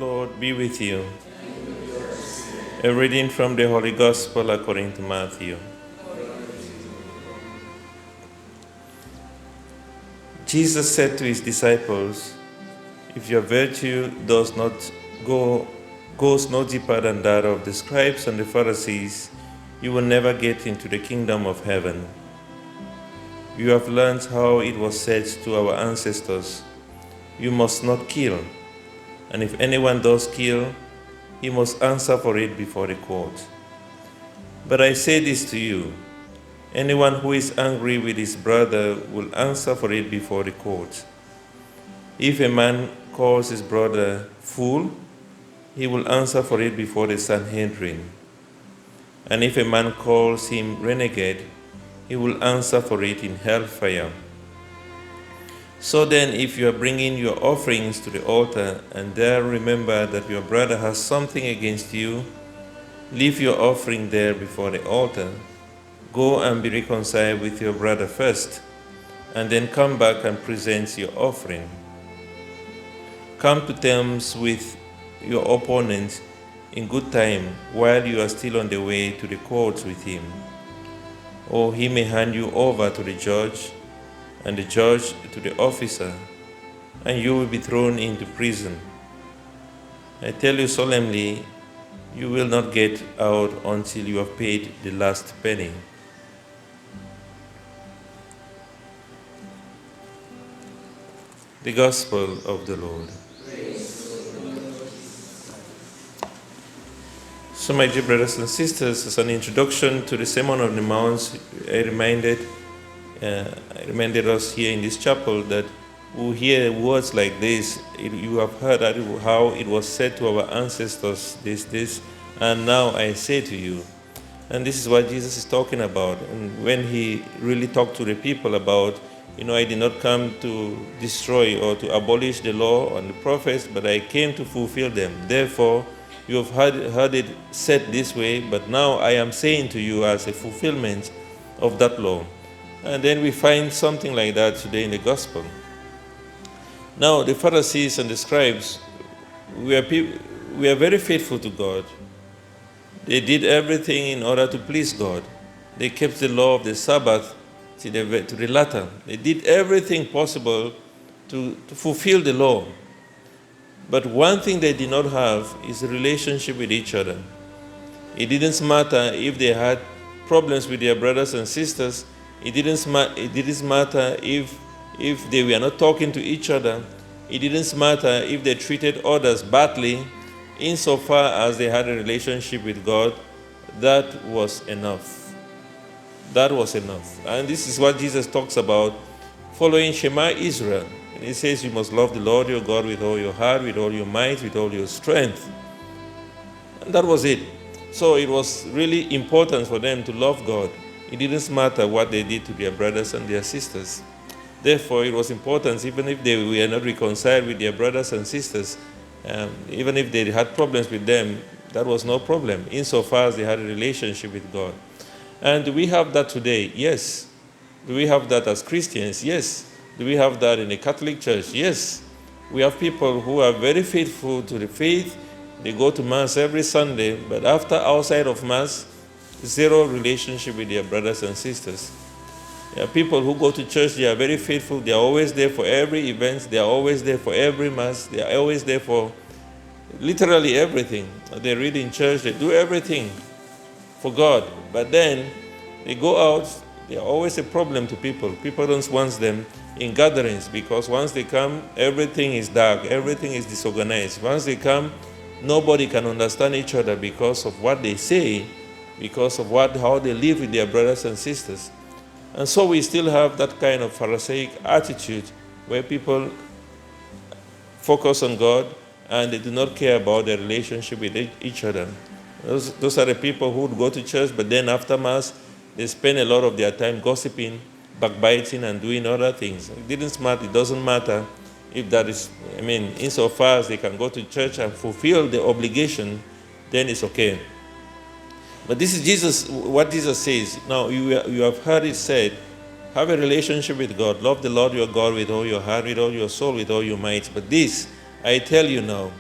Lord be with you. A reading from the Holy Gospel according to Matthew. Jesus said to his disciples, "If your virtue goes no deeper than that of the scribes and the Pharisees, you will never get into the kingdom of heaven. You have learned how it was said to our ancestors, 'You must not kill,' and if anyone does kill, he must answer for it before the court. But I say this to you, anyone who is angry with his brother will answer for it before the court. If a man calls his brother fool, he will answer for it before the Sanhedrin. And if a man calls him renegade, he will answer for it in hellfire. So then, if you are bringing your offerings to the altar and there remember that your brother has something against you, leave your offering there before the altar. Go and be reconciled with your brother first, and then come back and present your offering. Come to terms with your opponent in good time while you are still on the way to the courts with him, or he may hand you over to the judge, and the judge to the officer, and you will be thrown into prison. I tell you solemnly, you will not get out until you have paid the last penny." The Gospel of the Lord. So, my dear brothers and sisters, as an introduction to the Sermon on the Mount, I reminded us here in this chapel that we hear words like this. You have heard how it was said to our ancestors, this, and now I say to you. And this is what Jesus is talking about. And when he really talked to the people about, I did not come to destroy or to abolish the law and the prophets, but I came to fulfill them. Therefore, you have heard it said this way, but now I am saying to you as a fulfillment of that law. And then we find something like that today in the Gospel. Now, the Pharisees and the scribes, we are very faithful to God. They did everything in order to please God. They kept the law of the Sabbath to the letter. They did everything possible to fulfill the law. But one thing they did not have is a relationship with each other. It didn't matter if they had problems with their brothers and sisters. It didn't matter if they were not talking to each other. It didn't matter if they treated others badly. Insofar as they had a relationship with God, that was enough. That was enough. And this is what Jesus talks about following Shema Israel. And he says you must love the Lord your God with all your heart, with all your might, with all your strength. And that was it. So it was really important for them to love God. It didn't matter what they did to their brothers and their sisters. Therefore, it was important, even if they were not reconciled with their brothers and sisters, even if they had problems with them, that was no problem, insofar as they had a relationship with God. And do we have that today? Yes. Do we have that as Christians? Yes. Do we have that in the Catholic Church? Yes. We have people who are very faithful to the faith. They go to Mass every Sunday, but outside of Mass, zero relationship with their brothers and sisters. There are people who go to church, they are very faithful, they are always there for every event, they are always there for every Mass, they are always there for literally everything. They read in church, they do everything for God. But then they go out, they are always a problem to people. People don't want them in gatherings because once they come, everything is dark, everything is disorganized. Once they come, nobody can understand each other because of what they say, because of how they live with their brothers and sisters. And so we still have that kind of Pharisaic attitude where people focus on God and they do not care about their relationship with each other. Those are the people who would go to church, but then after Mass, they spend a lot of their time gossiping, backbiting, and doing other things. It doesn't matter if that is, insofar as they can go to church and fulfill the obligation, then it's okay. But this is what Jesus says. Now, you have heard it said, have a relationship with God. Love the Lord your God with all your heart, with all your soul, with all your might. But this, I tell you now,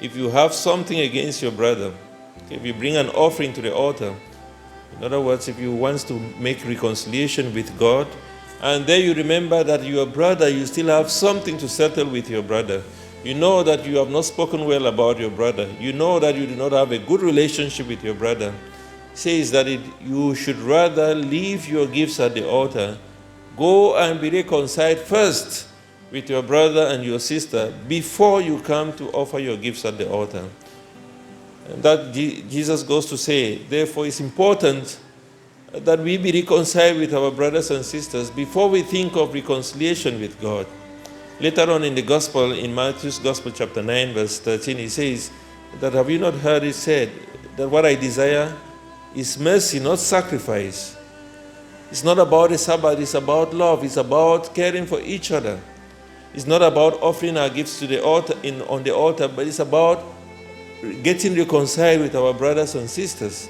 if you have something against your brother, if you bring an offering to the altar, in other words, if you want to make reconciliation with God, and then you remember that your brother, you still have something to settle with your brother. You know that you have not spoken well about your brother. You know that you do not have a good relationship with your brother. It says that you should rather leave your gifts at the altar, go and be reconciled first with your brother and your sister before you come to offer your gifts at the altar. And that Jesus goes to say, therefore it's important that we be reconciled with our brothers and sisters before we think of reconciliation with God. Later on in the gospel, in Matthew's gospel chapter 9 verse 13, he says that, have you not heard it said that what I desire is mercy, not sacrifice. It's not about the Sabbath, it's about love, it's about caring for each other. It's not about offering our gifts to the altar on the altar, but it's about getting reconciled with our brothers and sisters.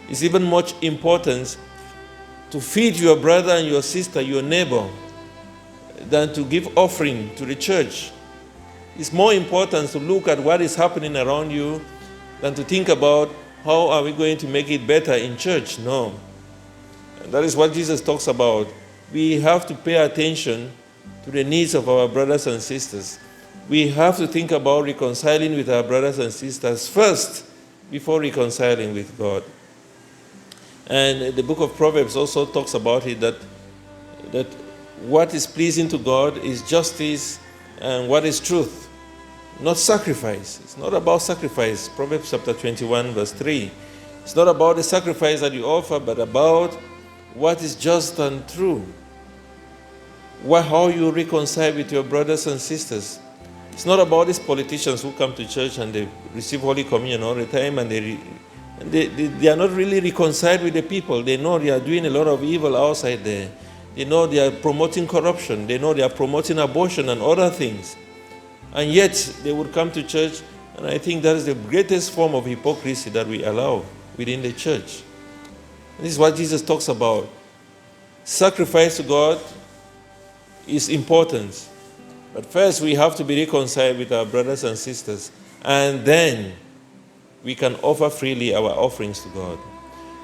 It's even much important to feed your brother and your sister, your neighbor, than to give offering to the church. It's more important to look at what is happening around you than to think about how are we going to make it better in church. No. And that is what Jesus talks about. We have to pay attention to the needs of our brothers and sisters. We have to think about reconciling with our brothers and sisters first before reconciling with God. And the book of Proverbs also talks about it, that what is pleasing to God is justice and what is truth, not sacrifice. It's not about sacrifice. Proverbs chapter 21 verse 3. It's not about the sacrifice that you offer, but about what is just and true. How you reconcile with your brothers and sisters. It's not about these politicians who come to church and they receive Holy Communion all the time and they are not really reconciled with the people. They know they are doing a lot of evil outside there. They know they are promoting corruption. They know they are promoting abortion and other things. And yet they would come to church, and I think that is the greatest form of hypocrisy that we allow within the church. This is what Jesus talks about. Sacrifice to God is important. But first we have to be reconciled with our brothers and sisters, and then we can offer freely our offerings to God.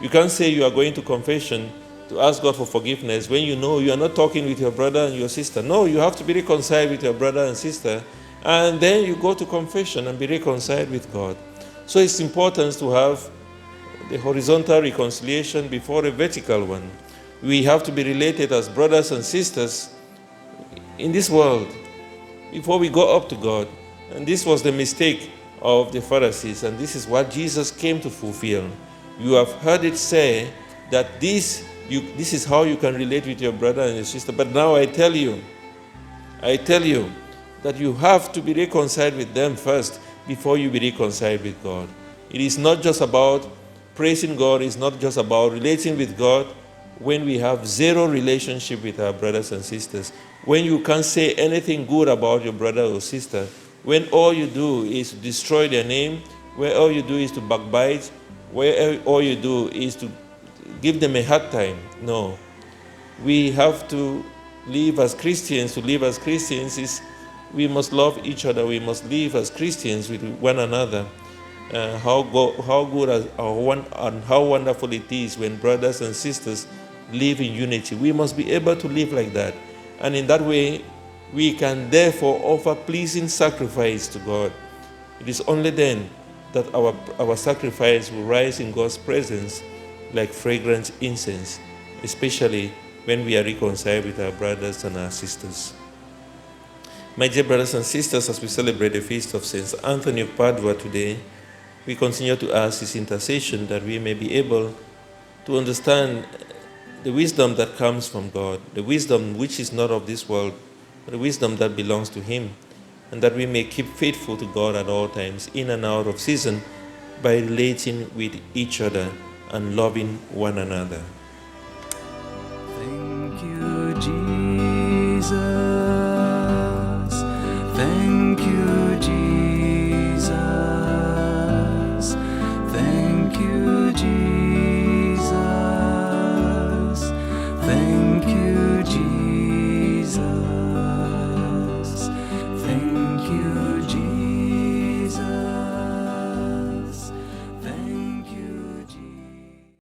You can't say you are going to confession to ask God for forgiveness when you know you are not talking with your brother and your sister. No, you have to be reconciled with your brother and sister, and then you go to confession and be reconciled with God. So it's important to have the horizontal reconciliation before a vertical one. We have to be related as brothers and sisters in this world before we go up to God. And this was the mistake of the Pharisees, and this is what Jesus came to fulfill. You have heard it say that this is how you can relate with your brother and your sister, but now I tell you that you have to be reconciled with them first before you be reconciled with God. It is not just about praising God, it's not just about relating with God when we have zero relationship with our brothers and sisters, when you can't say anything good about your brother or sister, when all you do is to destroy their name, where all you do is to backbite, where all you do is to give them a hard time. No. We have to live as Christians. To live as Christians is we must love each other. We must live as Christians with one another. How good and how wonderful it is when brothers and sisters live in unity. We must be able to live like that. And in that way, we can therefore offer pleasing sacrifice to God. It is only then that our sacrifice will rise in God's presence like fragrant incense, especially when we are reconciled with our brothers and our sisters. My dear brothers and sisters, as we celebrate the feast of Saint Anthony of Padua today, we continue to ask his intercession that we may be able to understand the wisdom that comes from God, the wisdom which is not of this world, but the wisdom that belongs to him, and that we may keep faithful to God at all times, in and out of season, by relating with each other and loving one another.